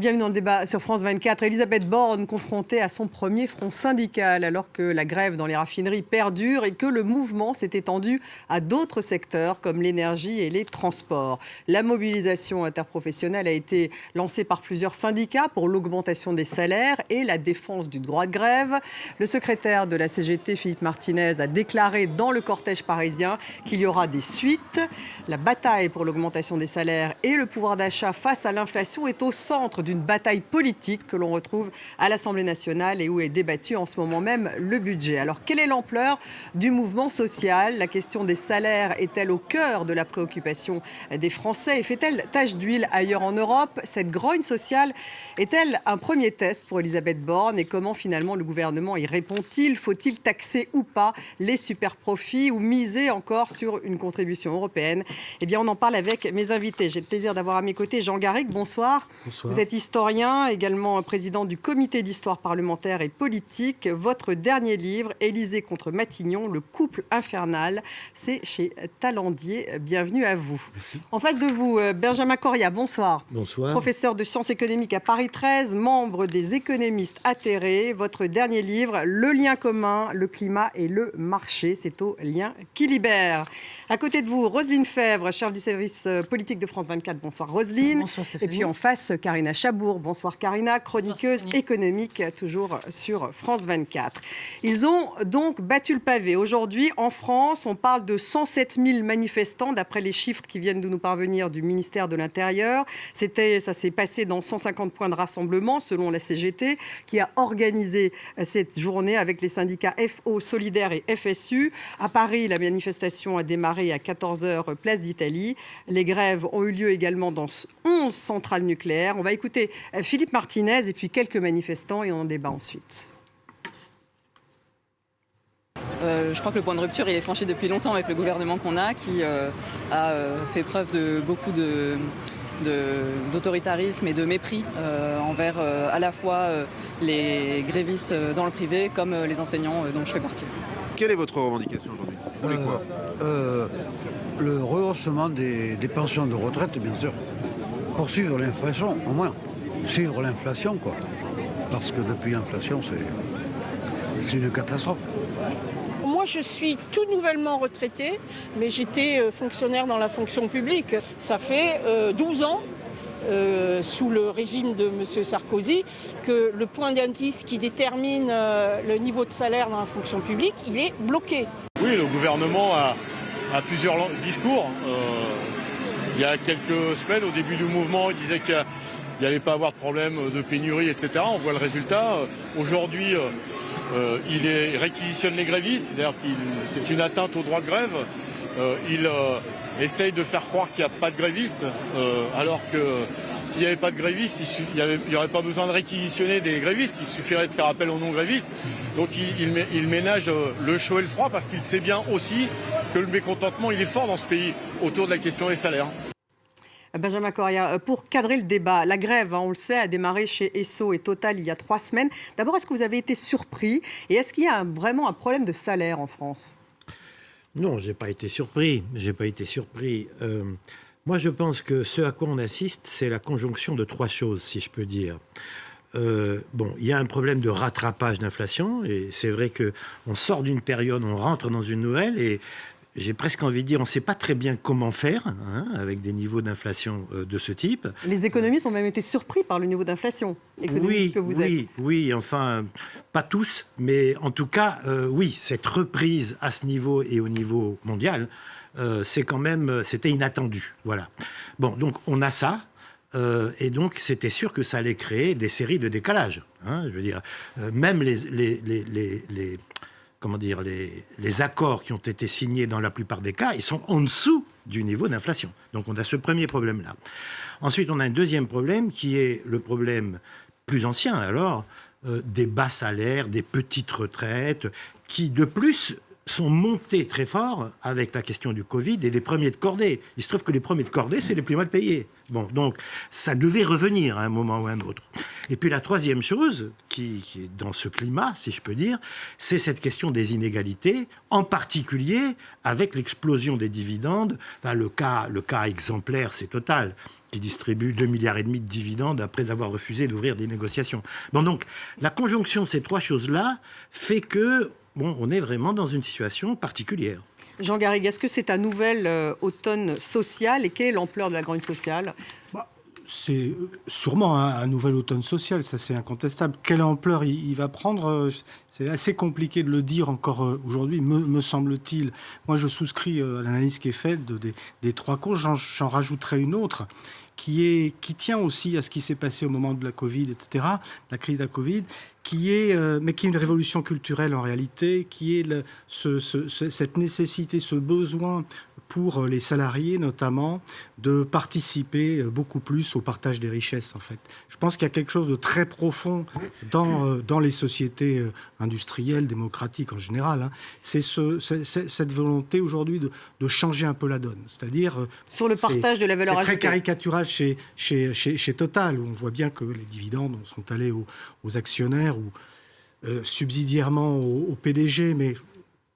Bienvenue dans le débat sur France 24. Elisabeth Borne confrontée à son premier front syndical alors que la grève dans les raffineries perdure et que le mouvement s'est étendu à d'autres secteurs comme l'énergie et les transports. La mobilisation interprofessionnelle a été lancée par plusieurs syndicats pour l'augmentation des salaires et la défense du droit de grève. Le secrétaire de la CGT, Philippe Martinez, a déclaré dans le cortège parisien qu'il y aura des suites. La bataille pour l'augmentation des salaires et le pouvoir d'achat face à l'inflation est au centre d'une bataille politique que l'on retrouve à l'Assemblée nationale et où est débattu en ce moment même le budget. Alors, quelle est l'ampleur du mouvement social ? La question des salaires est-elle au cœur de la préoccupation des Français et fait-elle tache d'huile ailleurs en Europe ? Cette grogne sociale est-elle un premier test pour Elisabeth Borne ? Et comment finalement le gouvernement y répond-il ? Faut-il taxer ou pas les super-profits ou miser encore sur une contribution européenne ? Eh bien, on en parle avec mes invités. J'ai le plaisir d'avoir à mes côtés Jean Garrigue. Bonsoir. Bonsoir. Vous êtes historien, également président du comité d'histoire parlementaire et politique. Votre dernier livre, Élysée contre Matignon, le couple infernal, c'est chez Talandier. Bienvenue à vous. Merci. En face de vous, Benjamin Corria, bonsoir. Bonsoir. Professeur de sciences économiques à Paris 13, membre des économistes atterrés. Votre dernier livre, Le lien commun, le climat et le marché, c'est au Lien qui libère. À côté de vous, Roselyne Fèvre, chef du service politique de France 24. Bonsoir Roselyne. Bonsoir Stéphanie. Et puis en face, Karina Chabour. Bonsoir Karina, chroniqueuse économique, toujours sur France 24. Ils ont donc battu le pavé. Aujourd'hui, en France, on parle de 107 000 manifestants, d'après les chiffres qui viennent de nous parvenir du ministère de l'Intérieur. Ça s'est passé dans 150 points de rassemblement, selon la CGT, qui a organisé cette journée avec les syndicats FO, Solidaire et FSU. À Paris, la manifestation a démarré à 14h, place d'Italie. Les grèves ont eu lieu également dans 11 centrales nucléaires. On va écouter Philippe Martinez et puis quelques manifestants et on en débat ensuite. Je crois que le point de rupture il est franchi depuis longtemps avec le gouvernement qu'on a qui a fait preuve de beaucoup d'autoritarisme et de mépris envers à la fois les grévistes dans le privé comme les enseignants dont je fais partie. Quelle est votre revendication aujourd'hui ? Vous voulez quoi ? Le rehaussement des pensions de retraite, bien sûr. Poursuivre l'inflation, au moins. Suivre l'inflation, quoi. Parce que depuis l'inflation, c'est une catastrophe. Moi, je suis tout nouvellement retraitée, mais j'étais fonctionnaire dans la fonction publique. Ça fait 12 ans, sous le régime de M. Sarkozy, que le point d'indice qui détermine le niveau de salaire dans la fonction publique, il est bloqué. Oui, le gouvernement a plusieurs discours. Il y a quelques semaines, au début du mouvement, il disait qu'il n'y allait pas avoir de problème de pénurie, etc. On voit le résultat. Aujourd'hui, il réquisitionne les grévistes, c'est-à-dire que c'est une atteinte au droit de grève. Il essaye de faire croire qu'il n'y a pas de grévistes, alors que s'il n'y avait pas de grévistes, il n'y aurait pas besoin de réquisitionner des grévistes, il suffirait de faire appel aux non-grévistes. Donc il ménage le chaud et le froid parce qu'il sait bien aussi que le mécontentement il est fort dans ce pays autour de la question des salaires. Benjamin Corria, pour cadrer le débat, la grève, on le sait, a démarré chez Esso et Total il y a 3 semaines. D'abord, est-ce que vous avez été surpris et est-ce qu'il y a vraiment un problème de salaire en France ? Non, j'ai pas été surpris. Moi, je pense que ce à quoi on assiste, c'est la conjonction de 3 choses, si je peux dire. Il y a un problème de rattrapage d'inflation, et c'est vrai qu'on sort d'une période, on rentre dans une nouvelle, et j'ai presque envie de dire, on ne sait pas très bien comment faire avec des niveaux d'inflation de ce type. Les économistes ont même été surpris par le niveau d'inflation économique que vous êtes. Oui, enfin, pas tous, mais en tout cas, oui, cette reprise à ce niveau et au niveau mondial, c'était inattendu. Voilà. Bon, donc on a ça. Et donc, c'était sûr que ça allait créer des séries de décalages. Je veux dire, même les accords qui ont été signés dans la plupart des cas, ils sont en dessous du niveau d'inflation. Donc, on a ce premier problème-là. Ensuite, on a un deuxième problème qui est le problème plus ancien, alors, des bas salaires, des petites retraites, qui, de plus, sont montés très fort avec la question du Covid et des premiers de cordée. Il se trouve que les premiers de cordée, c'est les plus mal payés. Bon, donc, ça devait revenir à un moment ou à un autre. Et puis la troisième chose, qui est dans ce climat, si je peux dire, c'est cette question des inégalités, en particulier avec l'explosion des dividendes. Enfin, le cas exemplaire, c'est Total, qui distribue 2,5 milliards de dividendes après avoir refusé d'ouvrir des négociations. Bon, donc, la conjonction de ces trois choses-là fait que, on est vraiment dans une situation particulière. Jean Garrigue, est-ce que c'est un nouvel automne social et quelle est l'ampleur de la grogne sociale ? C'est sûrement un nouvel automne social, ça c'est incontestable. Quelle ampleur il va prendre, c'est assez compliqué de le dire encore aujourd'hui, me semble-t-il. Moi je souscris à l'analyse qui est faite des trois causes, j'en rajouterai une autre qui tient aussi à ce qui s'est passé au moment de la Covid, etc., la crise de la Covid, mais qui est une révolution culturelle en réalité, qui est cette nécessité, ce besoin pour les salariés notamment, de participer beaucoup plus au partage des richesses en fait. Je pense qu'il y a quelque chose de très profond dans les sociétés industrielles, démocratiques en général. C'est cette volonté aujourd'hui de changer un peu la donne. C'est-à-dire... Sur le partage de la valeur ajoutée. C'est très caricatural chez Total, où on voit bien que les dividendes sont allés aux actionnaires ou subsidiairement au PDG, mais...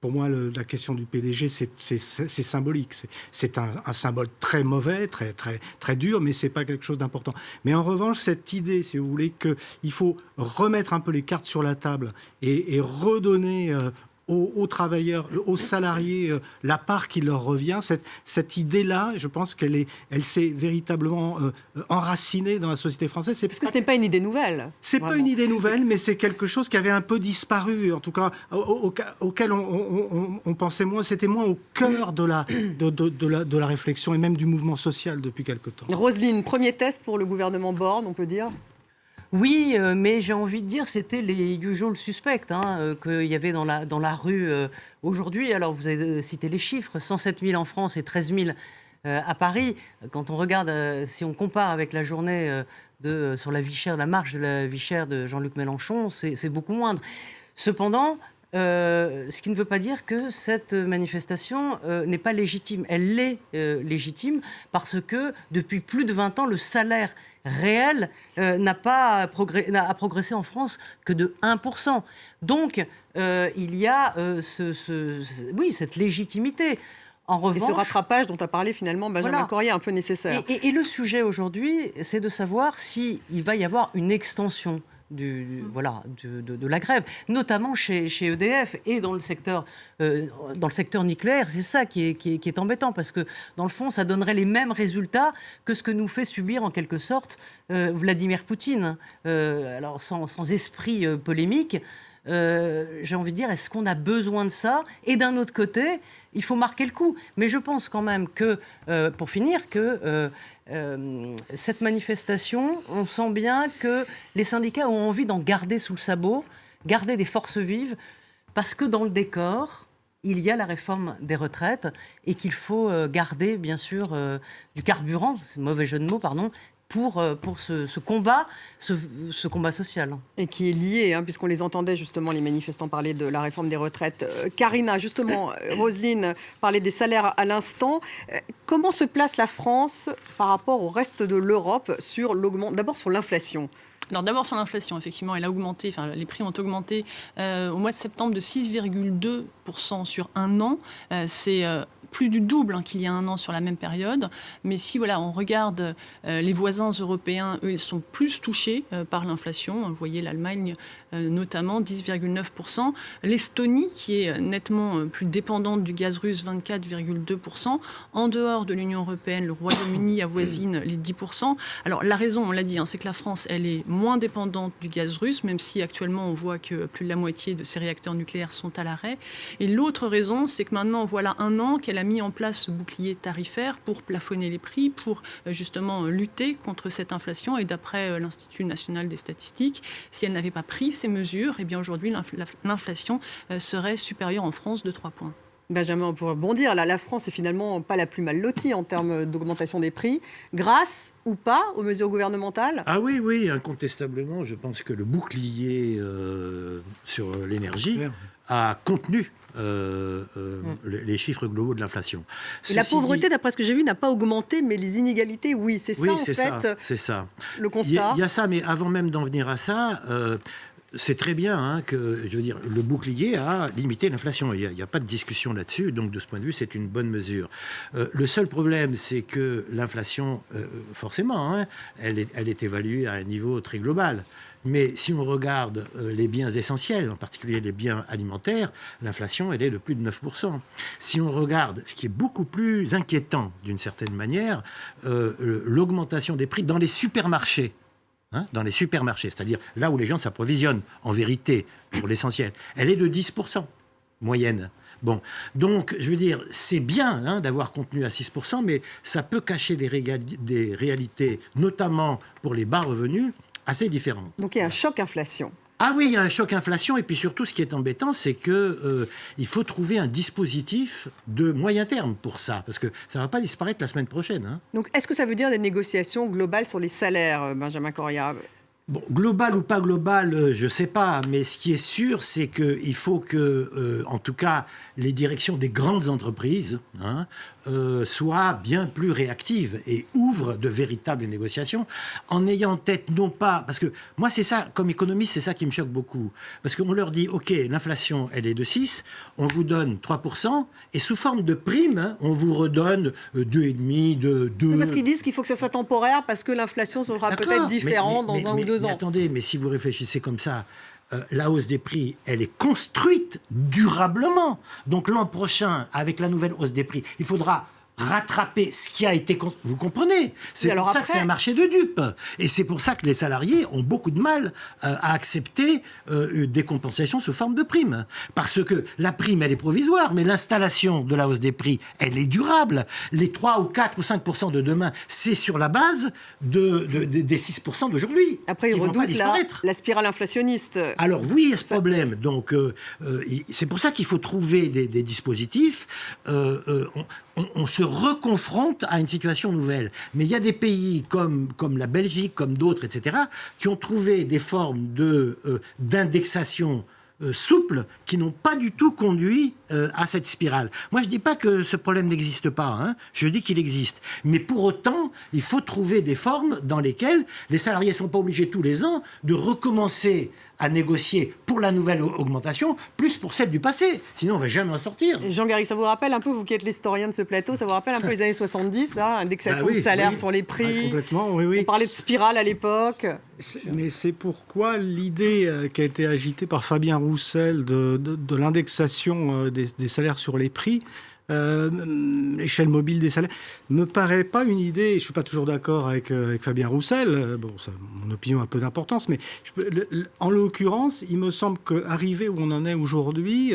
Pour moi, la question du PDG, c'est symbolique. C'est un symbole très mauvais, très, très, très dur, mais ce n'est pas quelque chose d'important. Mais en revanche, cette idée, si vous voulez, qu'il faut remettre un peu les cartes sur la table et redonner aux travailleurs, aux salariés, la part qui leur revient, cette idée-là, je pense qu'elle s'est véritablement enracinée dans la société française. Parce que ce n'est pas une idée nouvelle. C'est pas une idée nouvelle, mais c'est quelque chose qui avait un peu disparu, en tout cas, auquel on pensait moins. C'était moins au cœur de la réflexion et même du mouvement social depuis quelque temps. Roselyne, premier test pour le gouvernement Borne, on peut dire ? Oui, mais j'ai envie de dire c'était les usual suspects qu'il y avait dans la rue aujourd'hui. Alors, vous avez cité les chiffres, 107 000 en France et 13 000 à Paris. Quand on regarde, si on compare avec la journée sur la vie chère, la marche de la vie chère de Jean-Luc Mélenchon, c'est beaucoup moindre. Cependant, ce qui ne veut pas dire que cette manifestation n'est pas légitime. Elle l'est légitime parce que depuis plus de 20 ans, le salaire réel n'a progressé en France que de 1%. Donc, il y a cette légitimité. En revanche, et ce rattrapage dont a parlé finalement Benjamin Corrier, un peu nécessaire. Et le sujet aujourd'hui, c'est de savoir s'il va y avoir une extension de la grève, notamment chez EDF et dans le secteur nucléaire. C'est ça qui est embêtant, parce que dans le fond, ça donnerait les mêmes résultats que ce que nous fait subir en quelque sorte Vladimir Poutine. Alors sans esprit polémique, j'ai envie de dire, est-ce qu'on a besoin de ça ? Et d'un autre côté, il faut marquer le coup. Mais je pense quand même que, pour finir, que cette manifestation, on sent bien que les syndicats ont envie d'en garder sous le sabot, garder des forces vives, parce que dans le décor, il y a la réforme des retraites et qu'il faut garder, bien sûr, du carburant, c'est un mauvais jeu de mots, pardon, pour ce combat social. Et qui est lié, puisqu'on les entendait justement, les manifestants parler de la réforme des retraites. Karina, justement, Roselyne parlait des salaires à l'instant. Comment se place la France par rapport au reste de l'Europe d'abord sur l'inflation ? Alors d'abord sur l'inflation, effectivement, elle a augmenté, les prix ont augmenté au mois de septembre de 6,2% sur un an. C'est plus du double qu'il y a un an sur la même période. Mais si on regarde les voisins européens, eux, ils sont plus touchés par l'inflation. Vous voyez l'Allemagne notamment, 10,9%. L'Estonie, qui est nettement plus dépendante du gaz russe, 24,2%. En dehors de l'Union européenne, le Royaume-Uni avoisine les 10%. Alors la raison, on l'a dit, c'est que la France, elle est moins dépendante du gaz russe, même si actuellement on voit que plus de la moitié de ses réacteurs nucléaires sont à l'arrêt. Et l'autre raison, c'est que maintenant, voilà un an qu'elle a mis en place ce bouclier tarifaire pour plafonner les prix, pour justement lutter contre cette inflation. Et d'après l'Institut national des statistiques, si elle n'avait pas pris ces mesures, eh bien aujourd'hui l'inflation serait supérieure en France de 3 points. Benjamin, pour rebondir, la France est finalement pas la plus mal lotie en termes d'augmentation des prix, grâce ou pas aux mesures gouvernementales ? Ah oui, incontestablement, je pense que le bouclier sur l'énergie a contenu les chiffres globaux de l'inflation. Et la pauvreté, d'après ce que j'ai vu, n'a pas augmenté, mais les inégalités, oui. C'est ça, en fait, c'est ça. Le constat. Il y a ça, mais avant même d'en venir à ça, c'est très bien hein, que, je veux dire, le bouclier a limité l'inflation. Il n'y a pas de discussion là-dessus. Donc, de ce point de vue, c'est une bonne mesure. Le seul problème, c'est que l'inflation, forcément, hein, elle est évaluée à un niveau très global. Mais si on regarde les biens essentiels, en particulier les biens alimentaires, l'inflation, elle est de plus de 9%. Si on regarde ce qui est beaucoup plus inquiétant, d'une certaine manière, l'augmentation des prix dans les supermarchés, dans les supermarchés, c'est-à-dire là où les gens s'approvisionnent, en vérité, pour l'essentiel, elle est de 10% moyenne. Bon, donc, je veux dire, c'est bien hein, d'avoir contenu à 6%, mais ça peut cacher des réalités, notamment pour les bas revenus, assez différentes. Donc il y a un choc inflation. Ah oui, il y a un choc inflation, et puis surtout, ce qui est embêtant, c'est qu'il faut trouver un dispositif de moyen terme pour ça, parce que ça ne va pas disparaître la semaine prochaine. Hein. Donc est-ce que ça veut dire des négociations globales sur les salaires, Benjamin Correa ? Bon, global ou pas global, je ne sais pas, mais ce qui est sûr, c'est qu'il faut que, en tout cas, les directions des grandes entreprises soient bien plus réactives et ouvrent de véritables négociations, en ayant en tête non pas... Parce que moi, c'est ça, comme économiste, c'est ça qui me choque beaucoup. Parce qu'on leur dit, OK, l'inflation, elle est de 6, on vous donne 3%, et sous forme de prime, on vous redonne 2,5, 2... Parce qu'ils disent qu'il faut que ça soit temporaire, parce que l'inflation sera peut-être différente dans un ou 2 ans. Mais attendez, mais si vous réfléchissez comme ça, la hausse des prix, elle est construite durablement. Donc l'an prochain, avec la nouvelle hausse des prix, il faudra rattraper ce qui a été... Vous comprenez ? C'est pour ça que c'est un marché de dupes. Et c'est pour ça que les salariés ont beaucoup de mal à accepter des compensations sous forme de primes. Parce que la prime, elle est provisoire, mais l'installation de la hausse des prix, elle est durable. Les 3 ou 4 ou 5% de demain, c'est sur la base des 6% d'aujourd'hui. Après, ils redoutent la spirale inflationniste. Alors oui, il y a ce problème. Donc, c'est pour ça qu'il faut trouver des dispositifs. On se reconfronte à une situation nouvelle. Mais il y a des pays comme la Belgique, comme d'autres, etc., qui ont trouvé des formes d'indexation souples qui n'ont pas du tout conduit à cette spirale. Moi, je ne dis pas que ce problème n'existe pas, hein. Je dis qu'il existe. Mais pour autant, il faut trouver des formes dans lesquelles les salariés ne sont pas obligés tous les ans de recommencer à négocier pour la nouvelle augmentation, plus pour celle du passé. Sinon, on ne va jamais en sortir. Jean Garrigue, ça vous rappelle un peu, vous qui êtes l'historien de ce plateau, ça vous rappelle un peu les années 70, là, indexation de salaire sur les prix. Complètement, oui. On parlait de spirale à l'époque. Mais c'est pourquoi l'idée qui a été agitée par Fabien Roussel de l'indexation des salaires sur les prix, l'échelle mobile des salaires, me paraît pas une idée. Je ne suis pas toujours d'accord avec Fabien Roussel. Bon, ça, mon opinion a un peu d'importance, mais en l'occurrence, il me semble qu'arriver où on en est aujourd'hui,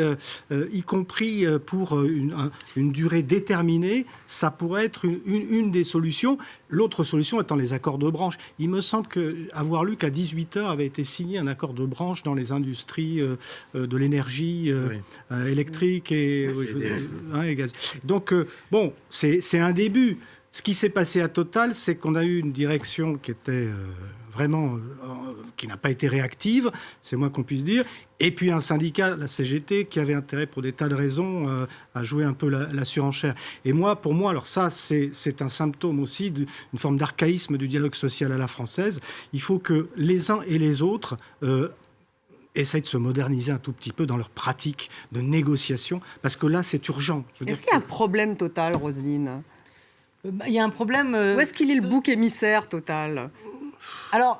y compris pour une durée déterminée, ça pourrait être une des solutions. L'autre solution étant les accords de branche. Il me semble avoir lu qu'à 18h avait été signé un accord de branche dans les industries de l'énergie électrique et gaz. Donc, bon, c'est un début. Ce qui s'est passé à Total, c'est qu'on a eu une direction qui était vraiment... qui n'a pas été réactive, c'est moins qu'on puisse dire, et puis un syndicat, la CGT, qui avait intérêt pour des tas de raisons à jouer un peu la surenchère. Et pour moi, alors ça, c'est un symptôme aussi d'une forme d'archaïsme du dialogue social à la française. Il faut que les uns et les autres... essayent de se moderniser un tout petit peu dans leur pratique de négociation, parce que là, c'est urgent. Est-ce qu'il y a un problème Total, Roselyne ? Il y a un problème... Où est-ce qu'il est le bouc émissaire, Total ? Alors...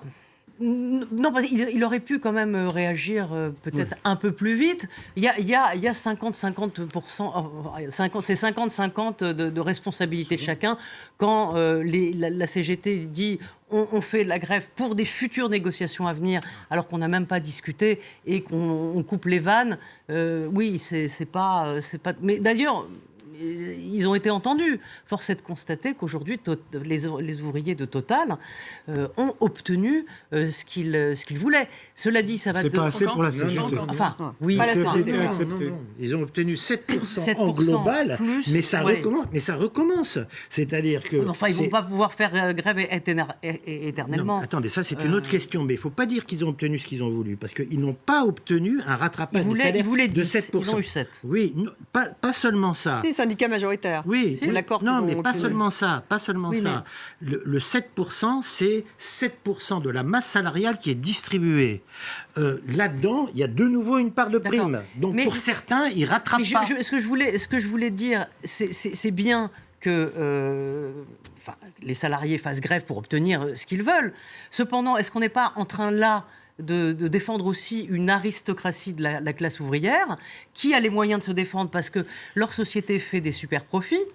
Non, parce qu'il aurait pu quand même réagir peut-être un peu plus vite. Il y a 50-50%, c'est 50-50 de responsabilité de chacun. Quand la CGT dit on fait la grève pour des futures négociations à venir, alors qu'on n'a même pas discuté et qu'on coupe les vannes, oui, c'est pas... Mais d'ailleurs... ils ont été entendus. Force est de constater qu'aujourd'hui, les ouvriers de Total ont obtenu ce qu'ils voulaient. Cela dit, ça va... C'est pas assez pour la CGT. Enfin, oui. La CGT a accepté. Non. Ils ont obtenu 7% en global, plus, mais ça recommence. C'est-à-dire que... Enfin, ils ne vont pas pouvoir faire grève éternellement. Non, attendez, ça c'est une autre question, mais il ne faut pas dire qu'ils ont obtenu ce qu'ils ont voulu, parce qu'ils n'ont pas obtenu un rattrapage des salaires de 7%. Ils ont eu 7. Oui, pas seulement ça. Si, syndicat majoritaire. Oui, c'est l'accord. Non, mais pas seulement ça. Le 7%, c'est 7% de la masse salariale qui est distribuée. Là-dedans, il y a de nouveau une part de prime. Donc pour certains, ils rattrapent pas. Ce que je voulais dire, c'est bien que les salariés fassent grève pour obtenir ce qu'ils veulent. Cependant, est-ce qu'on n'est pas en train là de défendre aussi une aristocratie de la classe ouvrière qui a les moyens de se défendre parce que leur société fait des super profits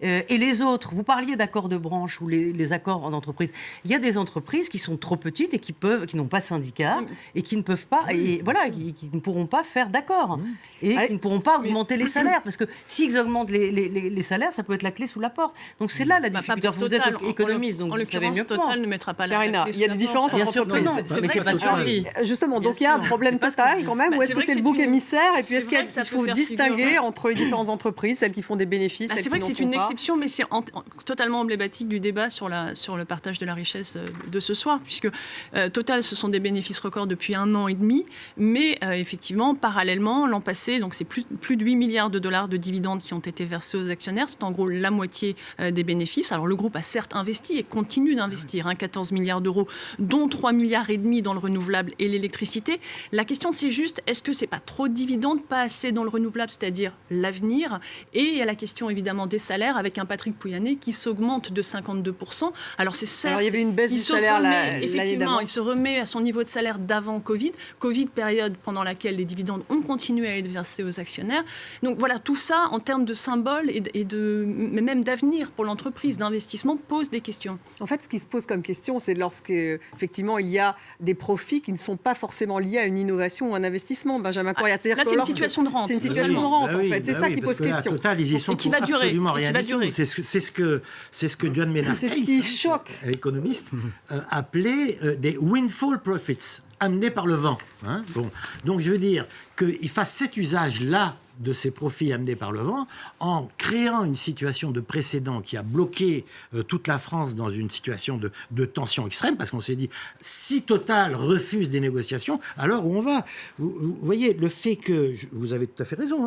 et les autres, vous parliez d'accords de branche ou les accords en entreprise. Il y a des entreprises qui sont trop petites et qui n'ont pas de syndicat et qui ne peuvent pas, et voilà, qui ne pourront pas faire d'accord et qui ne pourront pas augmenter les salaires parce que s'ils augmentent les salaires, ça peut être la clé sous la porte. Donc c'est là la difficulté. Vous êtes économiste, donc vous savez mieux que moi. Total ne mettra pas Carina, il y a des différences entre entreprises. C'est vrai que c'est pas dit. Justement, donc il y a un problème Total quand même, ou est-ce que c'est le bouc émissaire et puis est-ce qu'il faut distinguer entre les différentes entreprises, celles qui font des bénéfices, celles qui n'en font pas? C'est vrai que c'est une exception, mais c'est totalement emblématique du débat sur le partage de la richesse de ce soir, puisque Total, ce sont des bénéfices records depuis 1 an et demi, mais effectivement, parallèlement, l'an passé, donc c'est plus de 8 milliards de dollars de dividendes qui ont été versés aux actionnaires, c'est en gros la moitié des bénéfices. Alors le groupe a certes investi et continue d'investir, 14 milliards d'euros, dont 3 milliards et demi dans le renouvelable et l'électricité. La question, c'est juste, est-ce que c'est pas trop de dividendes, pas assez dans le renouvelable, c'est-à-dire l'avenir, et il y a la question évidemment des salaires avec un Patrick Pouyanné qui s'augmente de 52%. Alors c'est certes... Alors il y avait une baisse du salaire l'année d'avant. Il se remet à son niveau de salaire d'avant Covid. Covid, période pendant laquelle les dividendes ont continué à être versés aux actionnaires. Donc voilà, tout ça, en termes de symbole mais même d'avenir pour l'entreprise, d'investissement, pose des questions. En fait, ce qui se pose comme question, c'est lorsqu'effectivement il y a des profits qui ne sont pas forcément liés à une innovation ou un investissement. Benjamin Corrias. Là, c'est une situation de rente. C'est une situation de rente, en fait. C'est ça qui pose question. Total, ils y sont pour absolument rien du tout. C'est ce que John Maynard Keynes, qui choque, économiste, appelait des windfall profits, amenés par le vent. Bon. Donc je veux dire qu'il fasse cet usage-là de ces profits amenés par le vent en créant une situation de précédent qui a bloqué toute la France dans une situation de tension extrême, parce qu'on s'est dit, si Total refuse des négociations, alors où on va? Vous voyez, le fait que, vous avez tout à fait raison,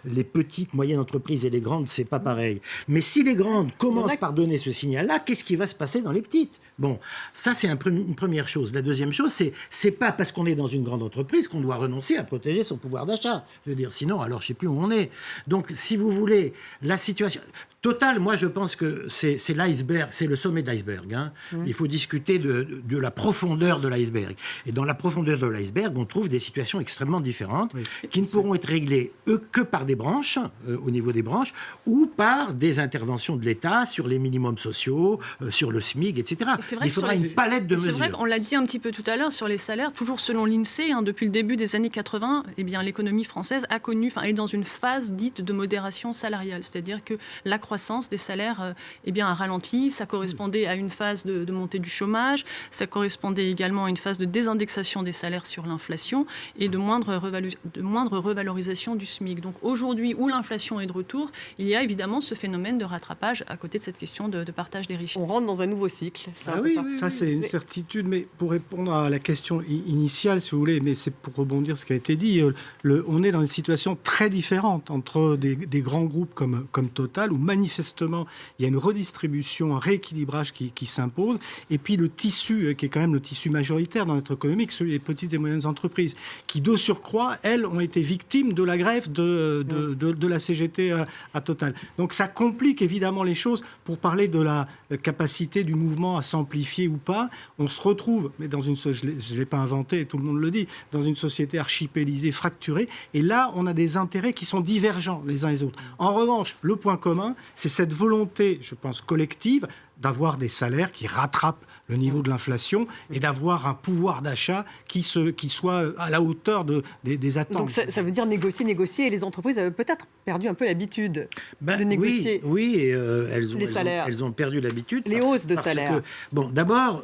les petites, moyennes entreprises et les grandes, c'est pas pareil. Mais si les grandes commencent par donner ce signal-là, qu'est-ce qui va se passer dans les petites? Bon, ça c'est une première chose. La deuxième chose, c'est pas parce qu'on est dans une grande entreprise qu'on doit renoncer à protéger son pouvoir d'achat. Je veux dire, sinon, alors je ne sais plus où on est. Donc, si vous voulez, la situation... Total, moi, je pense que c'est l'iceberg, c'est le sommet de l'iceberg. Il faut discuter de la profondeur de l'iceberg. Et dans la profondeur de l'iceberg, on trouve des situations extrêmement différentes qui ne pourront être réglées que par des branches, au niveau des branches, ou par des interventions de l'État sur les minimums sociaux, sur le SMIC, etc. Il faudra une palette de mesures. C'est vrai qu'on l'a dit un petit peu tout à l'heure sur les salaires, toujours selon l'INSEE, depuis le début des années 80, eh bien, l'économie française est dans une phase dite de modération salariale. C'est-à-dire que la croissance des salaires a ralenti. Ça correspondait à une phase de montée du chômage. Ça correspondait également à une phase de désindexation des salaires sur l'inflation et de moindre revalorisation du SMIC. Donc aujourd'hui, où l'inflation est de retour, il y a évidemment ce phénomène de rattrapage à côté de cette question de partage des richesses. On rentre dans un nouveau cycle. Ça, c'est une certitude. Mais pour répondre à la question initiale, si vous voulez, mais c'est pour rebondir ce qui a été dit, on est dans une situation très différente entre des grands groupes comme Total, où manifestement, il y a une redistribution, un rééquilibrage qui s'impose, et puis le tissu, qui est quand même le tissu majoritaire dans notre économie, celui des petites et moyennes entreprises, qui, de surcroît, elles, ont été victimes de la grève de la CGT à Total. Donc ça complique évidemment les choses. Pour parler de la capacité du mouvement à s'amplifier ou pas, on se retrouve, mais je ne l'ai pas inventé, tout le monde le dit, dans une société archipélisée, fracturée, et là, on a des intérêts qui sont divergents les uns les autres. En revanche, le point commun, c'est cette volonté, je pense, collective, d'avoir des salaires qui rattrapent le niveau de l'inflation et d'avoir un pouvoir d'achat qui soit à la hauteur des attentes. Donc ça veut dire négocier, et les entreprises avaient peut-être perdu un peu l'habitude de négocier. Oui, les salaires. Elles ont perdu l'habitude. Les hausses de salaire. D'abord,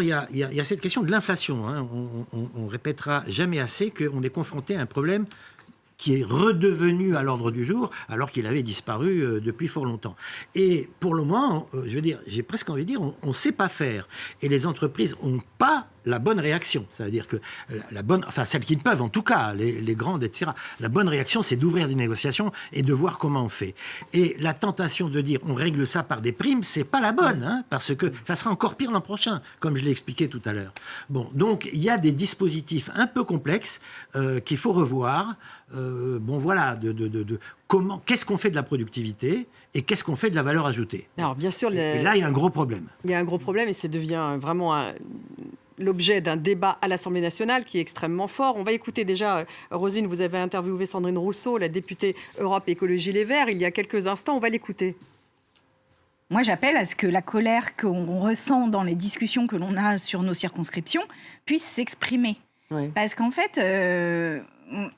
il y a cette question de l'inflation. On répétera jamais assez qu'on est confronté à un problème qui est redevenu à l'ordre du jour, alors qu'il avait disparu depuis fort longtemps. Et pour le moment, j'ai presque envie de dire, on ne sait pas faire. Et les entreprises n'ont pas la bonne réaction. C'est-à-dire que celles qui le peuvent en tout cas, les grandes, etc. La bonne réaction, c'est d'ouvrir des négociations et de voir comment on fait. Et la tentation de dire on règle ça par des primes, c'est pas la bonne, parce que ça sera encore pire l'an prochain, comme je l'ai expliqué tout à l'heure. Bon, donc il y a des dispositifs un peu complexes qu'il faut revoir. Qu'est-ce qu'on fait de la productivité et qu'est-ce qu'on fait de la valeur ajoutée. Alors bien sûr, et là il y a un gros problème. Il y a un gros problème et ça devient vraiment l'objet d'un débat à l'Assemblée nationale qui est extrêmement fort. On va écouter déjà, Roselyne, vous avez interviewé Sandrine Rousseau, la députée Europe Écologie Les Verts, il y a quelques instants. On va l'écouter. Moi, j'appelle à ce que la colère qu'on ressent dans les discussions que l'on a sur nos circonscriptions puisse s'exprimer. Oui. Parce qu'en fait,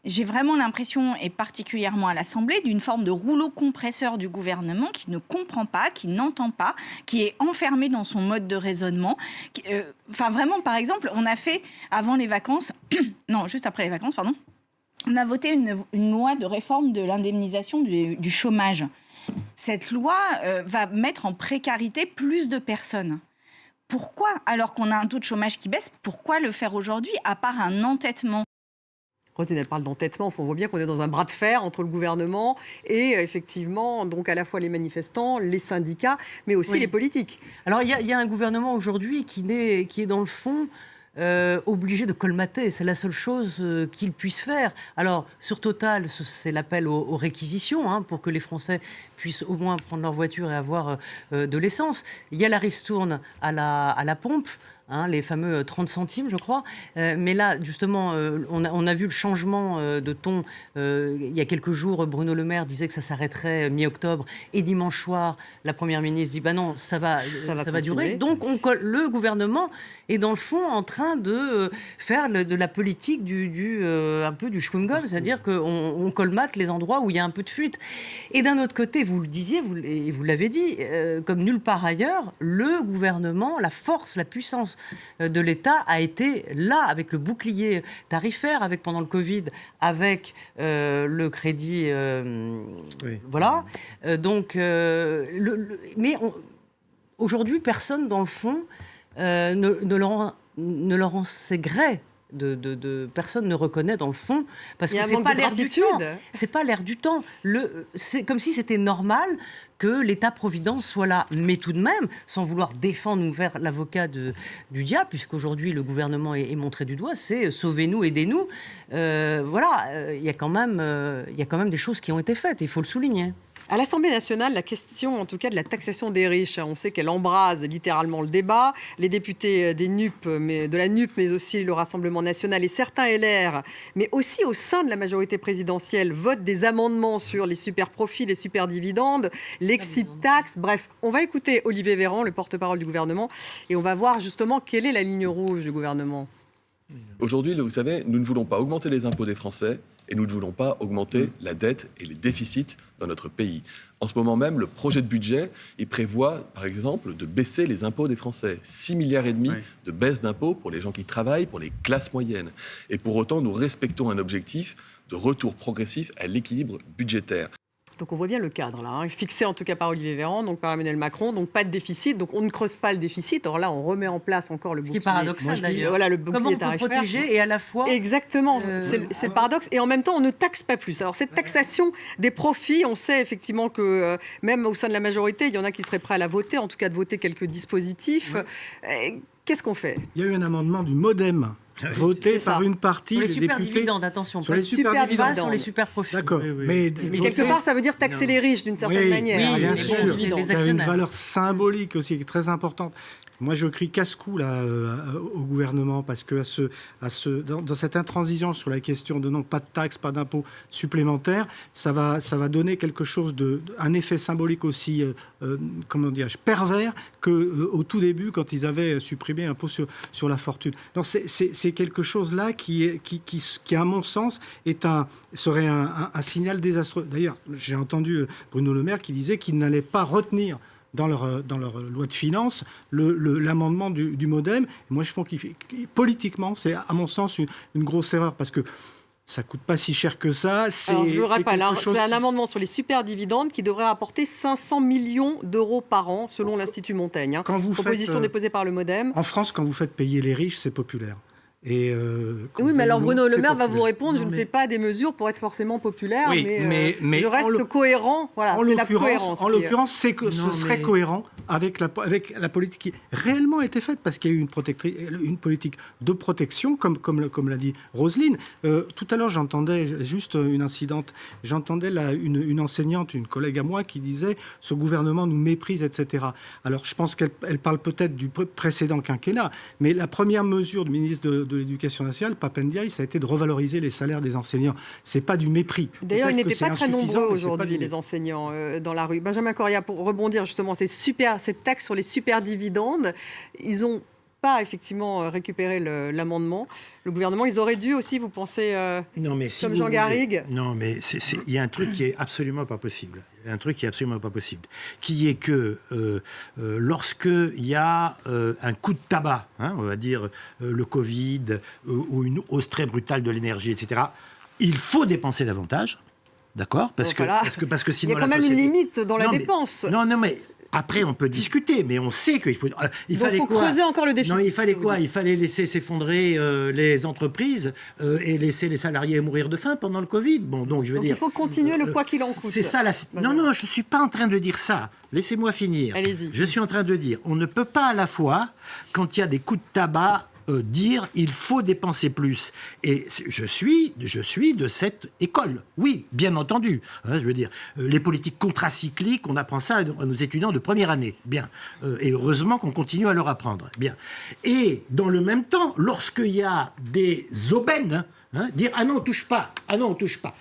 j'ai vraiment l'impression, et particulièrement à l'Assemblée, d'une forme de rouleau compresseur du gouvernement qui ne comprend pas, qui n'entend pas, qui est enfermé dans son mode de raisonnement. Vraiment, par exemple, on a fait, avant les vacances, juste après les vacances, pardon, on a voté une loi de réforme de l'indemnisation du chômage. Cette loi va mettre en précarité plus de personnes. Pourquoi, alors qu'on a un taux de chômage qui baisse, pourquoi le faire aujourd'hui, à part un entêtement ? Roselyne, elle parle d'entêtement. On voit bien qu'on est dans un bras de fer entre le gouvernement et effectivement, donc à la fois les manifestants, les syndicats, mais aussi les politiques. Alors il y a un gouvernement aujourd'hui qui est dans le fond obligé de colmater. C'est la seule chose qu'il puisse faire. Alors sur Total, c'est l'appel aux réquisitions pour que les Français puissent au moins prendre leur voiture et avoir de l'essence. Il y a la ristourne à la pompe. Les fameux 30 centimes, je crois. Mais là, justement, on a vu le changement de ton. Il y a quelques jours, Bruno Le Maire disait que ça s'arrêterait mi-octobre. Et dimanche soir, la Première ministre dit non, ça va durer. Donc, le gouvernement est dans le fond en train de faire de la politique un peu du chewing-gum. C'est-à-dire qu'on colmate les endroits où il y a un peu de fuite. Et d'un autre côté, vous le disiez, vous l'avez dit, comme nulle part ailleurs, le gouvernement, la force, la puissance de l'État a été là, avec le bouclier tarifaire, avec pendant le Covid, avec le crédit. Voilà. Mais aujourd'hui, personne, dans le fond, ne leur en sait gré. Personne ne reconnaît dans le fond, parce que c'est pas l'air du temps. C'est pas l'air du temps. C'est comme si c'était normal que l'État-providence soit là, mais tout de même, sans vouloir défendre ou faire l'avocat du diable, puisqu'aujourd'hui le gouvernement est montré du doigt, c'est sauvez-nous, aidez-nous. Il y a quand même des choses qui ont été faites. Il faut le souligner. À l'Assemblée nationale, la question, en tout cas, de la taxation des riches, on sait qu'elle embrase littéralement le débat. Les députés de la NUP, mais aussi le Rassemblement national et certains LR, mais aussi au sein de la majorité présidentielle, votent des amendements sur les super-profits, les super-dividendes, l'exit tax. Bref, on va écouter Olivier Véran, le porte-parole du gouvernement, et on va voir justement quelle est la ligne rouge du gouvernement. Aujourd'hui, vous savez, nous ne voulons pas augmenter les impôts des Français. Et nous ne voulons pas augmenter la dette et les déficits dans notre pays. En ce moment même, le projet de budget, il prévoit, par exemple, de baisser les impôts des Français. 6,5 milliards de baisse d'impôts pour les gens qui travaillent, pour les classes moyennes. Et pour autant, nous respectons un objectif de retour progressif à l'équilibre budgétaire. Donc on voit bien le cadre là, fixé en tout cas par Olivier Véran, donc par Emmanuel Macron, donc pas de déficit, donc on ne creuse pas le déficit. Or là, on remet en place encore le bouclier. Ce qui est paradoxal d'ailleurs. Voilà, le bouclier tarifaire. Comment on peut protéger et à la fois... Exactement, c'est le paradoxe. Et en même temps, on ne taxe pas plus. Alors cette taxation des profits, on sait effectivement que même au sein de la majorité, il y en a qui seraient prêts à la voter, en tout cas de voter quelques dispositifs. Qu'est-ce qu'on fait ? Il y a eu un amendement du MoDem voté par une partie des députés. Sur les super-dividendes, attention. Sur les super-dividendes. Sur les super-profits. D'accord. Mais quelque part, ça veut dire taxer les riches d'une certaine manière. Oui, bien sûr. Ça a une valeur symbolique aussi, qui est très importante. Moi, je crie casse-cou là, au gouvernement, parce que dans cette intransigeance sur la question de non, pas de taxes, pas d'impôts supplémentaires, ça va donner quelque chose un effet symbolique aussi, pervers qu'au tout début, quand ils avaient supprimé l'impôt sur la fortune. Donc c'est quelque chose là qui, à mon sens, serait un signal désastreux. D'ailleurs, j'ai entendu Bruno Le Maire qui disait qu'il n'allait pas retenir dans leur loi de finances l'amendement du MoDem. Et moi, je pense politiquement, c'est à mon sens une grosse erreur, parce que ça coûte pas si cher que ça. Alors, je le rappelle, c'est un amendement sur les super dividendes qui devrait rapporter 500 millions d'euros par an, selon l'Institut Montaigne. Proposition déposée par le MoDem. En France, quand vous faites payer les riches, c'est populaire. Oui, mais alors Bruno Le Maire va vous répondre, je ne fais pas des mesures pour être forcément populaire, mais je reste cohérent. Voilà, c'est la cohérence. En l'occurrence, ce serait cohérent avec la politique qui réellement a été faite, parce qu'il y a eu une politique de protection, comme l'a dit Roselyne. Tout à l'heure, j'entendais juste une incidente. J'entendais une enseignante, une collègue à moi, qui disait « ce gouvernement nous méprise, etc. » Alors, je pense qu'elle parle peut-être du précédent quinquennat, mais la première mesure du ministre de l'Éducation nationale, Papendiaï, ça a été de revaloriser les salaires des enseignants. C'est pas du mépris. D'ailleurs, ils n'étaient pas très nombreux aujourd'hui, les enseignants dans la rue. Benjamin Correa, pour rebondir justement, cette taxe sur les super dividendes, ils n'ont pas effectivement récupéré l'amendement. Le gouvernement, ils auraient dû aussi, vous pensez, comme Jean Garrigue. Non, mais il y a un truc qui est absolument pas possible. Qui est que lorsqu'il y a un coup de tabac, on va dire le Covid ou une hausse très brutale de l'énergie, etc., il faut dépenser davantage. D'accord, parce que sinon il y a quand même une limite dans la dépense. Non, mais après, on peut discuter, mais on sait qu'il faut... Il faut creuser encore le déficit. Non, il fallait quoi ? Il fallait laisser s'effondrer les entreprises et laisser les salariés mourir de faim pendant le Covid. Bon, donc je veux dire... il faut continuer le quoi qu'il en coûte. C'est ça la... Non, je ne suis pas en train de dire ça. Laissez-moi finir. Allez-y. Je suis en train de dire, on ne peut pas à la fois, quand il y a des coups de tabac, dire il faut dépenser plus. Et je suis de cette école. Oui, bien entendu. Je veux dire, les politiques contracycliques, on apprend ça à nos étudiants de première année. Bien. Et heureusement qu'on continue à leur apprendre. Bien. Et dans le même temps, lorsqu'il y a des aubaines, dire « ah non, on touche pas »,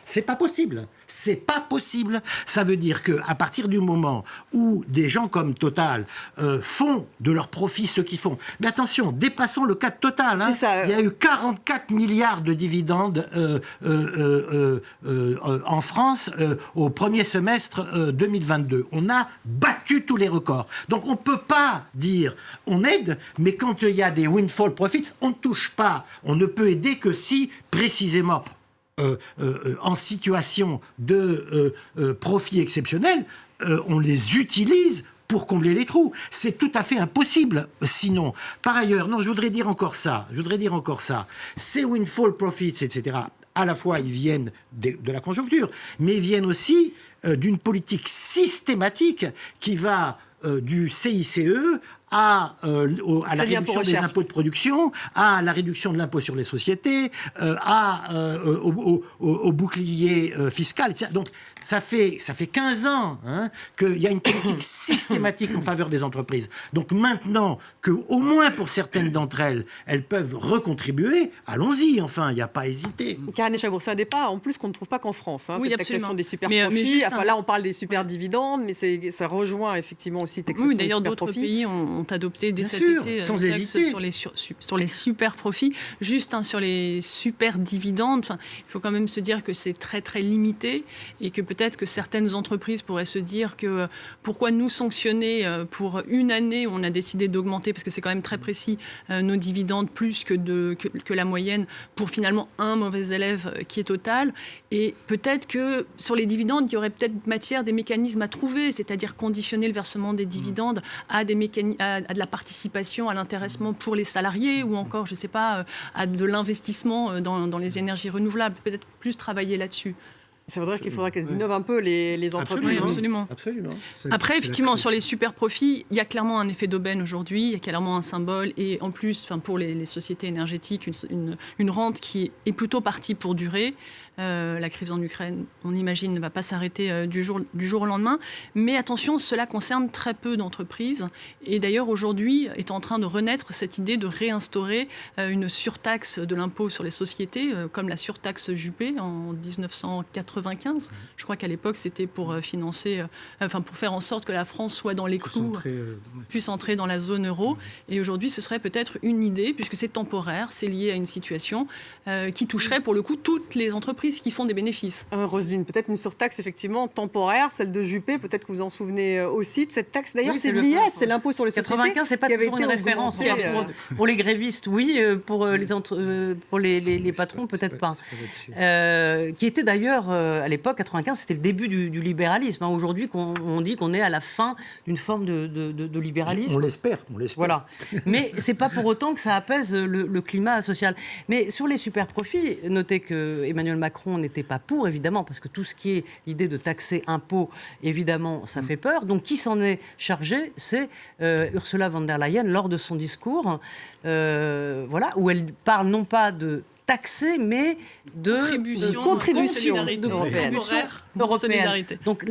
c'est pas possible. C'est pas possible. Ça veut dire qu'à partir du moment où des gens comme Total font de leur profit ce qu'ils font, mais attention, dépassons le cas de Total. Il y a eu 44 milliards de dividendes en France au premier semestre 2022. On a battu tous les records. Donc on peut pas dire on aide, mais quand il y a des windfall profits, on ne touche pas. On ne peut aider que si précisément en situation de profit exceptionnel, on les utilise pour combler les trous. C'est tout à fait impossible, sinon. Par ailleurs, je voudrais dire encore ça. Ces windfall profits, etc., à la fois, ils viennent de la conjoncture, mais ils viennent aussi d'une politique systématique qui va du CICE à la réduction des impôts de production, à la réduction de l'impôt sur les sociétés, au bouclier fiscal, etc. Donc, ça fait 15 ans qu'il y a une politique systématique en faveur des entreprises. Donc, maintenant qu'au moins pour certaines d'entre elles, elles peuvent recontribuer, allons-y, enfin, il n'y a pas à hésiter. Karine Chabour, c'est un débat, en plus, qu'on ne trouve pas qu'en France. Oui, cette taxation des super profits. Là, on parle des super dividendes, mais ça rejoint effectivement aussi taxation des super profits. D'ailleurs, d'autres pays ont adopté dès cet été sans hésiter sur les super profits. Juste sur les super dividendes, il faut quand même se dire que c'est très très limité et que peut-être que certaines entreprises pourraient se dire que pourquoi nous sanctionner pour une année où on a décidé d'augmenter, parce que c'est quand même très précis, nos dividendes plus que la moyenne pour finalement un mauvais élève qui est Total. Et peut-être que sur les dividendes, il y aurait peut-être des mécanismes à trouver, c'est-à-dire conditionner le versement des dividendes à de la participation, à l'intéressement pour les salariés ou encore, je ne sais pas, à de l'investissement dans les énergies renouvelables. Peut-être plus travailler là-dessus. Ça veut dire qu'il faudra qu'elles innovent un peu, les entreprises. Absolument. Après, effectivement, sur les super profits, il y a clairement un effet d'aubaine aujourd'hui, il y a clairement un symbole, et en plus, pour les sociétés énergétiques, une rente qui est plutôt partie pour durer. La crise en Ukraine, on imagine, ne va pas s'arrêter du jour au lendemain. Mais attention, cela concerne très peu d'entreprises. Et d'ailleurs, aujourd'hui, est en train de renaître cette idée de réinstaurer une surtaxe de l'impôt sur les sociétés, comme la surtaxe Juppé en 1995. Je crois qu'à l'époque, c'était pour financer, pour faire en sorte que la France soit dans les clous, puisse entrer dans la zone euro. Et aujourd'hui, ce serait peut-être une idée, puisque c'est temporaire, c'est lié à une situation qui toucherait pour le coup toutes les entreprises. entreprises qui font des bénéfices. Roselyne, peut-être une surtaxe effectivement temporaire, celle de Juppé, peut-être que vous en souvenez aussi de cette taxe. D'ailleurs, c'est l'IS, c'est l'impôt sur les sociétés. 95, c'est pas toujours une référence. Pour les grévistes, oui, pour les patrons, peut-être pas. Qui était d'ailleurs, à l'époque, 95, c'était le début du libéralisme. Aujourd'hui, on dit qu'on est à la fin d'une forme de libéralisme. On l'espère. Voilà. Mais c'est pas pour autant que ça apaise le climat social. Mais sur les super profits, notez que Emmanuel Macron n'était pas pour, évidemment, parce que tout ce qui est l'idée de taxer impôts, évidemment, ça fait peur. Donc, qui s'en est chargé? C'est Ursula von der Leyen, lors de son discours, où elle parle non pas de taxer, mais de contribution européenne. Donc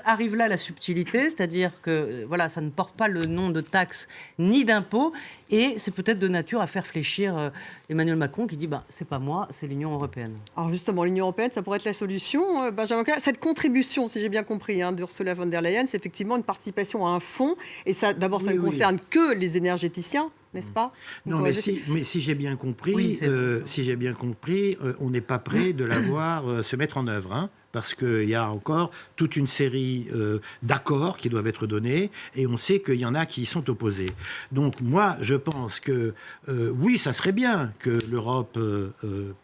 arrive là la subtilité, c'est-à-dire que ça ne porte pas le nom de taxe ni d'impôt, et c'est peut-être de nature à faire fléchir Emmanuel Macron qui dit c'est pas moi, c'est l'Union européenne. Alors justement, l'Union européenne, ça pourrait être la solution. Benjamin Cohen, cette contribution, si j'ai bien compris, d'Ursula von der Leyen, c'est effectivement une participation à un fonds, et ça, d'abord, ça ne concerne que les énergéticiens. N'est-ce pas? Non, mais si j'ai bien compris, on n'est pas prêt de la voir se mettre en œuvre. Hein, parce qu'il y a encore toute une série d'accords qui doivent être donnés, et on sait qu'il y en a qui y sont opposés. Donc moi, je pense que oui, ça serait bien que l'Europe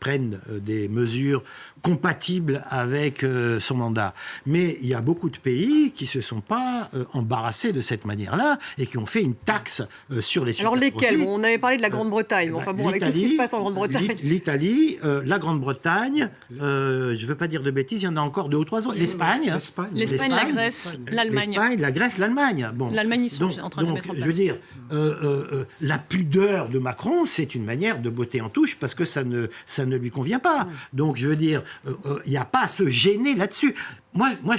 prenne des mesures compatibles avec son mandat. Mais il y a beaucoup de pays qui ne se sont pas embarrassés de cette manière-là et qui ont fait une taxe sur les super-profits. Alors lesquels? On avait parlé de la Grande-Bretagne. Enfin bon, avec tout ce qui se passe en Grande-Bretagne. L'Italie, la Grande-Bretagne, je ne veux pas dire de bêtises, il y en a encore 2 ou 3 autres. L'Espagne, la Grèce, l'Allemagne. L'Espagne, la Grèce, l'Allemagne. Bon. L'Allemagne, ils sont en train de mettre en place. Je veux dire, la pudeur de Macron, c'est une manière de botter en touche parce que ça ne lui convient pas. Donc, je veux dire, il n'y a pas à se gêner là-dessus.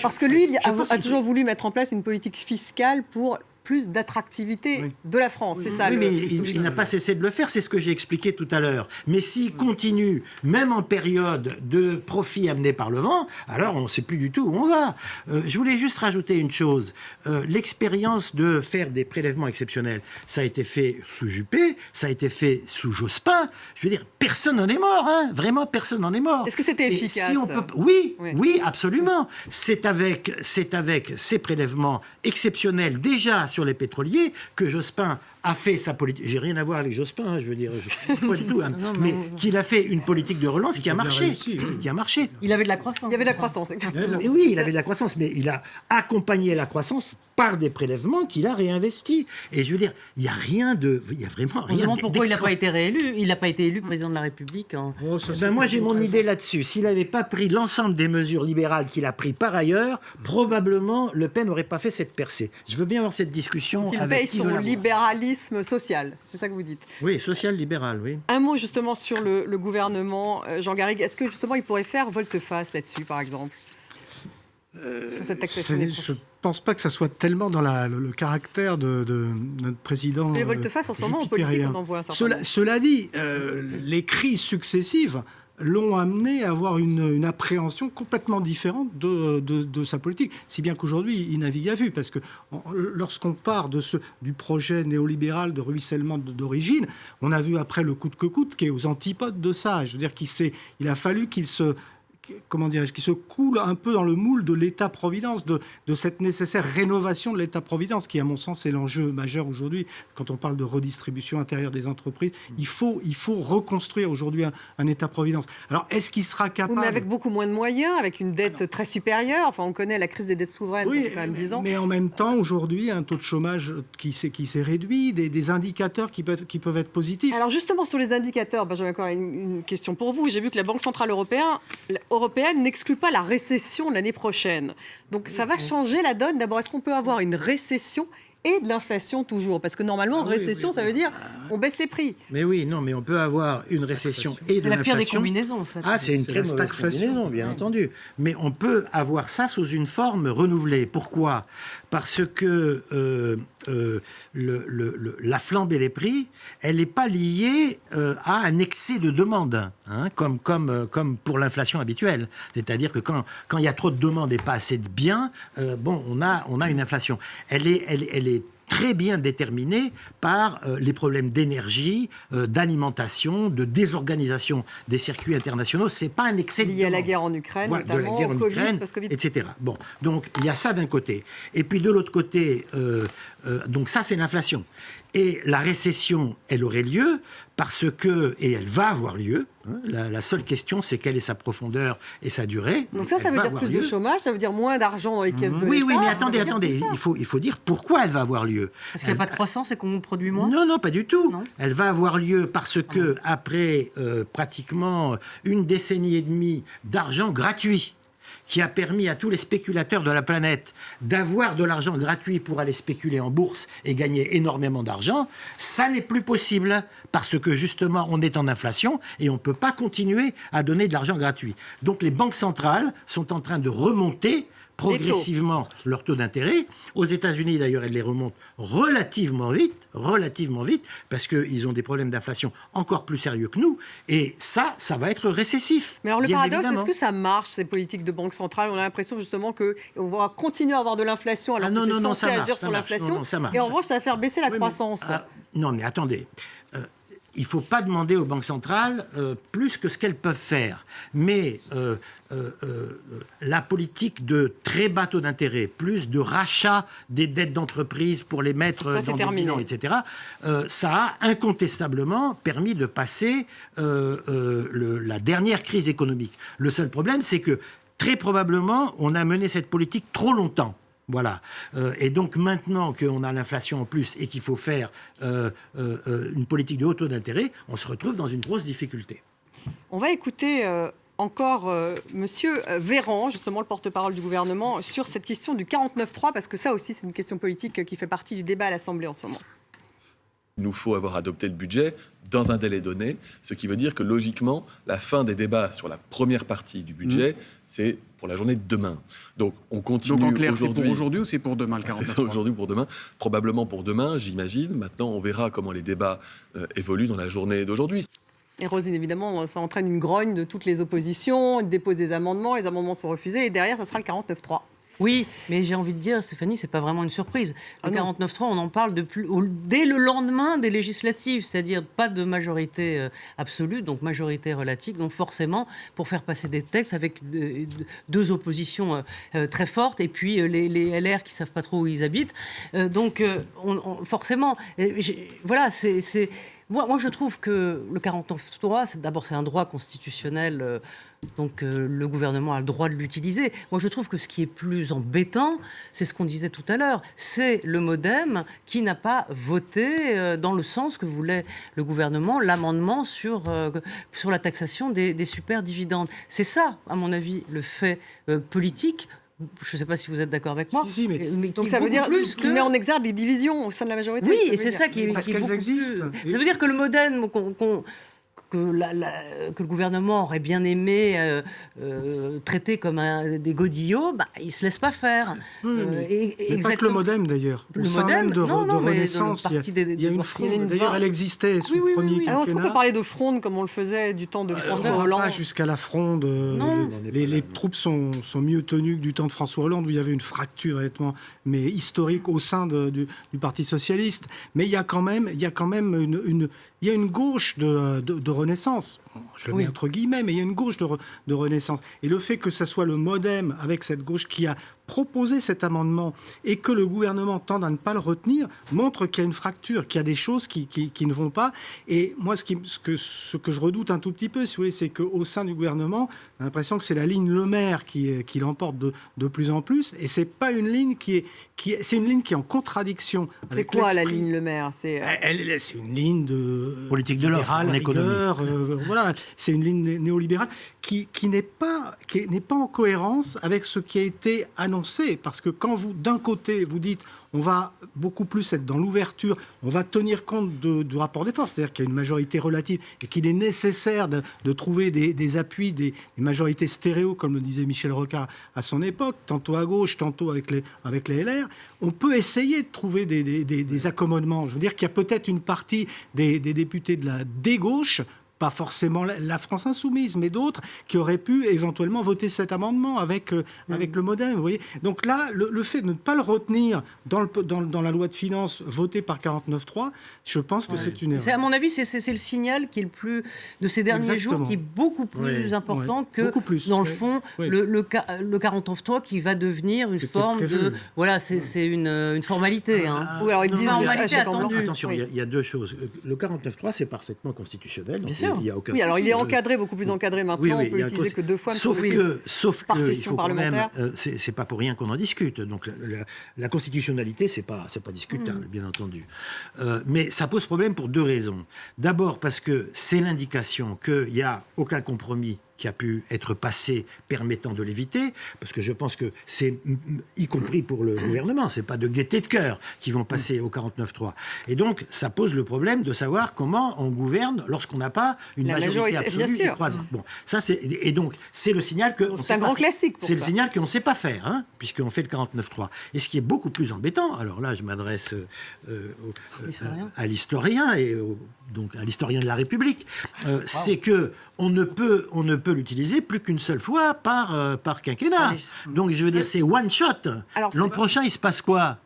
Parce que lui, il a toujours voulu mettre en place une politique fiscale pour plus d'attractivité de la France. C'est ça. Oui, mais il n'a pas cessé de le faire, c'est ce que j'ai expliqué tout à l'heure. Mais s'il continue, même en période de profit amené par le vent, alors on ne sait plus du tout où on va. Je voulais juste rajouter une chose. L'expérience de faire des prélèvements exceptionnels, ça a été fait sous Juppé, ça a été fait sous Jospin. Je veux dire, personne n'en est mort. Hein. Vraiment, personne n'en est mort. Est-ce que c'était efficace? Oui, absolument. C'est avec ces prélèvements exceptionnels déjà sur les pétroliers que Jospin a fait sa politique. J'ai rien à voir avec Jospin, hein, je veux dire, pas du tout. Hein, mais qu'il a fait une politique de relance qui a marché. Qui a marché. Il avait de la croissance. Il y avait de la croissance, exactement. Et oui, il avait de la croissance, mais il a accompagné la croissance par des prélèvements qu'il a réinvestis. Et je veux dire, il n'y a rien de... Il y a vraiment rien de... Pourquoi il n'a pas été réélu? Il n'a pas été élu président de la République. Moi, j'ai mon idée là-dessus. S'il n'avait pas pris l'ensemble des mesures libérales qu'il a pris par ailleurs, probablement, Le Pen n'aurait pas fait cette percée. Je veux bien avoir cette discussion il avec... Il veille son libéralisme social, c'est ça que vous dites? Oui, social-libéral, oui. Un mot justement sur le gouvernement. Jean Garrigue, est-ce que justement il pourrait faire volte-face là-dessus, par exemple? Sur cette taxation des profits. Je ne pense pas que ça soit tellement dans le caractère de notre président. Parce que les volte-face en ce moment en politique, on en voit un certain nombre. Cela dit, les crises successives l'ont amené à avoir une appréhension complètement différente de sa politique. Si bien qu'aujourd'hui, il navigue à vue. Parce que lorsqu'on part du projet néolibéral de ruissellement d'origine, on a vu après le coûte que coûte, qui est aux antipodes de ça. Je veux dire il a fallu qu'il se coule un peu dans le moule de l'État-providence, de cette nécessaire rénovation de l'État-providence, qui, à mon sens, est l'enjeu majeur aujourd'hui. Quand on parle de redistribution intérieure des entreprises, il faut reconstruire aujourd'hui un État-providence. Alors, est-ce qu'il sera capable... Oui, mais avec beaucoup moins de moyens, avec une dette très supérieure. Enfin, on connaît la crise des dettes souveraines, ça fait quand même 10 ans. Mais en même temps, aujourd'hui, un taux de chômage qui s'est réduit, des indicateurs qui peuvent être positifs. Alors, justement, sur les indicateurs, Benjamin Cohen, une question pour vous. J'ai vu que la Banque Centrale Européenne n'exclut pas la récession l'année prochaine. Donc ça va changer la donne. D'abord, est-ce qu'on peut avoir une récession et de l'inflation toujours? Parce que normalement, récession, ça veut dire on baisse les prix. Mais oui, non, mais on peut avoir une récession et de l'inflation. C'est la pire des combinaisons, en fait. Ah, c'est une très mauvaise combinaison, bien entendu. Mais on peut avoir ça sous une forme renouvelée. Pourquoi? Parce que la flambée des prix, elle n'est pas liée à un excès de demande, hein, comme pour l'inflation habituelle. C'est-à-dire que quand il y a trop de demande et pas assez de biens, on a une inflation. Elle est très bien déterminée par les problèmes d'énergie, d'alimentation, de désorganisation des circuits internationaux. C'est pas un excès de lié à la guerre en Ukraine, voilà, notamment, de la guerre en Covid, Ukraine, post-Covid. etc. Bon, donc il y a ça d'un côté. Et puis de l'autre côté, donc ça c'est l'inflation. Et la récession, elle aurait lieu parce que, et elle va avoir lieu, hein, la seule question c'est quelle est sa profondeur et sa durée. Donc ça veut dire plus de chômage, ça veut dire moins d'argent dans les caisses de l'État. Oui, mais attendez, il faut dire pourquoi elle va avoir lieu. Parce qu'il n'y a pas de croissance et qu'on produit moins ? Non, pas du tout. Non. Elle va avoir lieu parce que après pratiquement une décennie et demie d'argent gratuit, qui a permis à tous les spéculateurs de la planète d'avoir de l'argent gratuit pour aller spéculer en bourse et gagner énormément d'argent, ça n'est plus possible parce que justement on est en inflation et on ne peut pas continuer à donner de l'argent gratuit. Donc les banques centrales sont en train de remonter progressivement leur taux d'intérêt. Aux États-Unis, d'ailleurs, elles les remontent relativement vite, parce qu'ils ont des problèmes d'inflation encore plus sérieux que nous. Et ça va être récessif. Mais alors le paradoxe, est-ce que ça marche, ces politiques de banque centrale ? On a l'impression justement qu'on va continuer à avoir de l'inflation alors que c'est censé agir sur l'inflation. Et en revanche, ça va faire baisser la croissance. Non, mais attendez. Il ne faut pas demander aux banques centrales plus que ce qu'elles peuvent faire. Mais la politique de très bas taux d'intérêt, plus de rachat des dettes d'entreprise pour les mettre dans des bilans, etc., ça a incontestablement permis de passer la dernière crise économique. Le seul problème, c'est que très probablement, on a mené cette politique trop longtemps. Voilà. Et donc maintenant qu'on a l'inflation en plus et qu'il faut faire une politique de haut taux d'intérêt, on se retrouve dans une grosse difficulté. On va écouter encore Monsieur Véran, justement le porte-parole du gouvernement, sur cette question du 49.3, parce que ça aussi c'est une question politique qui fait partie du débat à l'Assemblée en ce moment. Il nous faut avoir adopté le budget dans un délai donné, ce qui veut dire que logiquement, la fin des débats sur la première partie du budget, c'est pour la journée de demain. Donc on continue. Donc en clair, c'est pour aujourd'hui ou c'est pour demain le 49.3 ? C'est aujourd'hui ou pour demain, probablement pour demain, j'imagine. Maintenant, on verra comment les débats évoluent dans la journée d'aujourd'hui. Et Roselyne, évidemment, ça entraîne une grogne de toutes les oppositions, ils déposent des amendements, les amendements sont refusés, et derrière, ça sera le 49.3. Oui, mais j'ai envie de dire, Stéphanie, c'est pas vraiment une surprise. Le 49.3, on en parle dès le lendemain des législatives, c'est-à-dire pas de majorité absolue, donc majorité relative. Donc forcément, pour faire passer des textes avec deux oppositions très fortes, et puis les LR qui savent pas trop où ils habitent. Donc forcément, voilà, c'est moi, je trouve que le 49.3, d'abord, c'est un droit constitutionnel, donc le gouvernement a le droit de l'utiliser. Moi, je trouve que ce qui est plus embêtant, c'est ce qu'on disait tout à l'heure, c'est le MoDem qui n'a pas voté dans le sens que voulait le gouvernement, l'amendement sur la taxation des superdividendes. C'est ça, à mon avis, le fait politique. Je ne sais pas si vous êtes d'accord avec moi. Si, mais donc ça veut dire qu'il met en exergue des divisions au sein de la majorité. Oui, et c'est ça qui est parce qu'elles existent. Ça veut dire que le MoDem que le gouvernement aurait bien aimé traiter comme des godillots, il ne se laisse pas faire. Mais pas que le MoDem, d'ailleurs. Au sein même de Renaissance, il y a une fronde. D'ailleurs, elle existait sous le premier quinquennat. Est-ce qu'on peut parler de fronde comme on le faisait du temps de François Hollande ? Pas jusqu'à la fronde. Les troupes sont mieux tenues que du temps de François Hollande, où il y avait une fracture mais historique au sein du Parti socialiste. Mais il y a quand même une gauche de Renaissance. Je le mets entre guillemets, mais il y a une gauche de Renaissance. Et le fait que ce soit le MoDem avec cette gauche qui a proposé cet amendement et que le gouvernement tende à ne pas le retenir montre qu'il y a une fracture, qu'il y a des choses qui ne vont pas. Et moi, ce que je redoute un tout petit peu, si vous voulez, c'est qu'au sein du gouvernement, j'ai l'impression que c'est la ligne Le Maire qui l'emporte de plus en plus. Et c'est pas une ligne c'est une ligne qui est en contradiction. C'est quoi la ligne Le Maire ? C'est une ligne de politique de l'offre en économie. Voilà, c'est une ligne néolibérale qui n'est pas en cohérence avec ce qui a été annoncé. Parce que quand vous, d'un côté, vous dites on va beaucoup plus être dans l'ouverture, on va tenir compte du rapport des forces, c'est-à-dire qu'il y a une majorité relative et qu'il est nécessaire de trouver des appuis, des majorités stéréo, comme le disait Michel Rocard à son époque, tantôt à gauche, tantôt avec les LR. On peut essayer de trouver des accommodements. Je veux dire qu'il y a peut-être une partie des députés des gauches pas forcément la France Insoumise, mais d'autres, qui auraient pu éventuellement voter cet amendement avec le MoDem. Vous voyez. Donc là, le fait de ne pas le retenir dans la loi de finances votée par 49.3, je pense que c'est une erreur. À mon avis, c'est le signal qui est le plus de ces derniers jours, qui est beaucoup plus important que, dans le fond, le 49.3 qui va devenir une forme de... Voilà, c'est une formalité. Oui, alors ils disent attention, il y a deux choses. Le 49.3, c'est parfaitement constitutionnel. Bien sûr. Il y a aucun alors il est encadré, beaucoup plus encadré maintenant. On peut l'utiliser que 2 fois. Sauf que, session parlementaire. C'est pas pour rien qu'on en discute. Donc la constitutionnalité, c'est pas discutable, bien entendu. Mais ça pose problème pour 2 raisons. D'abord parce que c'est l'indication qu'il n'y a aucun compromis qui a pu être passé permettant de l'éviter, parce que je pense que c'est, y compris pour le gouvernement, c'est pas de gaieté de cœur qui vont passer au 49.3. Et donc, ça pose le problème de savoir comment on gouverne lorsqu'on n'a pas une majorité absolue des 3 ans. Bon, ça et donc, c'est le signal que... C'est un grand classique pour ça. C'est le signal qu'on ne sait pas faire, puisqu'on fait le 49.3. Et ce qui est beaucoup plus embêtant, alors là, je m'adresse à l'historien et donc à l'historien de la République, c'est que on ne peut l'utiliser plus qu'une seule fois par quinquennat. Donc je veux dire, c'est one shot. L'an prochain, il se passe quoi ?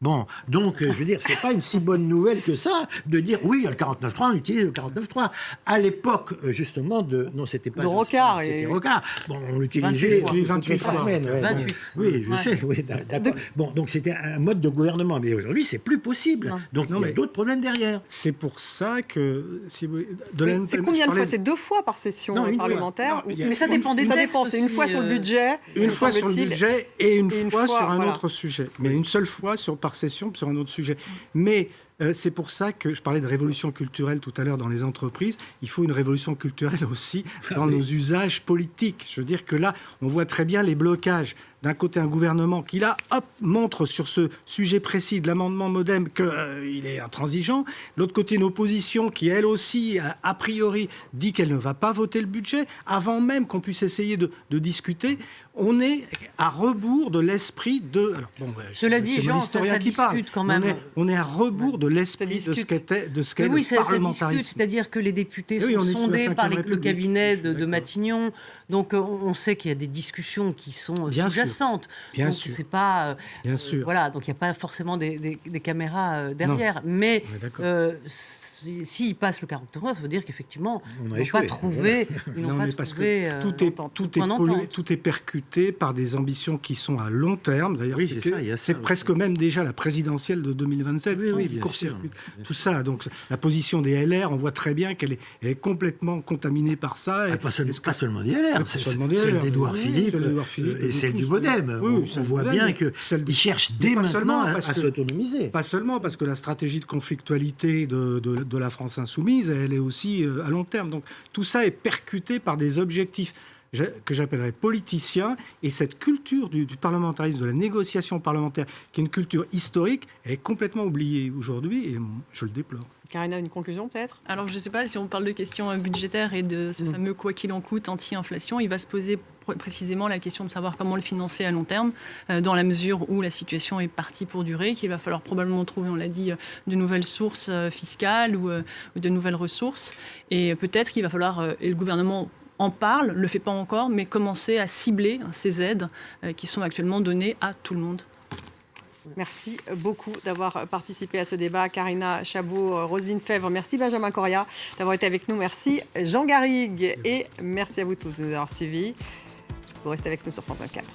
Bon, donc, je veux dire, c'est pas une si bonne nouvelle que ça, de dire, oui, il y a le 49.3, on utilise le 49.3. À l'époque, justement, non, c'était pas... De Rocard. C'était Rocard. Bon, on l'utilisait 28 fois. Semaines. 28. Oui, je sais, oui, d'accord. Bon, donc c'était un mode de gouvernement, mais aujourd'hui, c'est plus possible. Non. Donc, il y a d'autres problèmes derrière. C'est pour ça que... c'est combien de fois ? C'est 2 fois par session parlementaire ? Mais ça dépend des textes. Ça dépend, c'est une fois sur le budget. Une fois sur le budget et une fois sur un autre sujet. Mais une seule fois par session sur un autre sujet. Mais c'est pour ça que je parlais de révolution culturelle tout à l'heure dans les entreprises. Il faut une révolution culturelle aussi dans nos usages politiques. Je veux dire que là, on voit très bien les blocages. D'un côté, un gouvernement qui, là, montre sur ce sujet précis de l'amendement MoDem qu'il est intransigeant. De l'autre côté, une opposition qui, elle aussi, a priori, dit qu'elle ne va pas voter le budget, avant même qu'on puisse essayer de discuter. On est à rebours de l'esprit de... Cela dit, Jean, ça discute quand même. On est à rebours de l'esprit de ce qu'est le parlementarisme. Ça discute, c'est-à-dire que les députés sont sondés par le cabinet de Matignon. Donc, on sait qu'il y a des discussions qui sont sous-jacentes. Bien donc sûr. C'est pas bien sûr. Voilà, donc il n'y a pas forcément des caméras derrière. Non. Mais s'ils passent le 49, ça veut dire qu'effectivement ils n'ont pas trouvé. Ils n'ont pas trouvé. Tout est percuté par des ambitions qui sont à long terme. D'ailleurs, c'est presque même déjà la présidentielle de 2027 qui court-circuite tout ça. Donc la position des LR, on voit très bien qu'elle est complètement contaminée par ça. Pas seulement des LR, celle d'Édouard Philippe et celle du MoDem. On voit bien qu'ils cherchent dès maintenant à s'autonomiser. Pas seulement, parce que la stratégie de conflictualité de la France Insoumise, elle est aussi à long terme. Donc tout ça est percuté par des objectifs que j'appellerais politiciens, et cette culture du parlementarisme, de la négociation parlementaire, qui est une culture historique, est complètement oubliée aujourd'hui, et je le déplore. Karina, une conclusion peut-être ? Alors je ne sais pas si on parle de questions budgétaires et de ce fameux quoi qu'il en coûte anti-inflation, il va se poser précisément la question de savoir comment le financer à long terme, dans la mesure où la situation est partie pour durer, qu'il va falloir probablement trouver, on l'a dit, de nouvelles sources fiscales ou de nouvelles ressources, et peut-être qu'il va falloir, et le gouvernement en parle, le fait pas encore, mais commencer à cibler ces aides qui sont actuellement données à tout le monde. Merci beaucoup d'avoir participé à ce débat. Karina Chabot, Roselyne Fèvre, merci Benjamin Coria d'avoir été avec nous. Merci Jean Garrigue et merci à vous tous de nous avoir suivis. Vous restez avec nous sur France 24.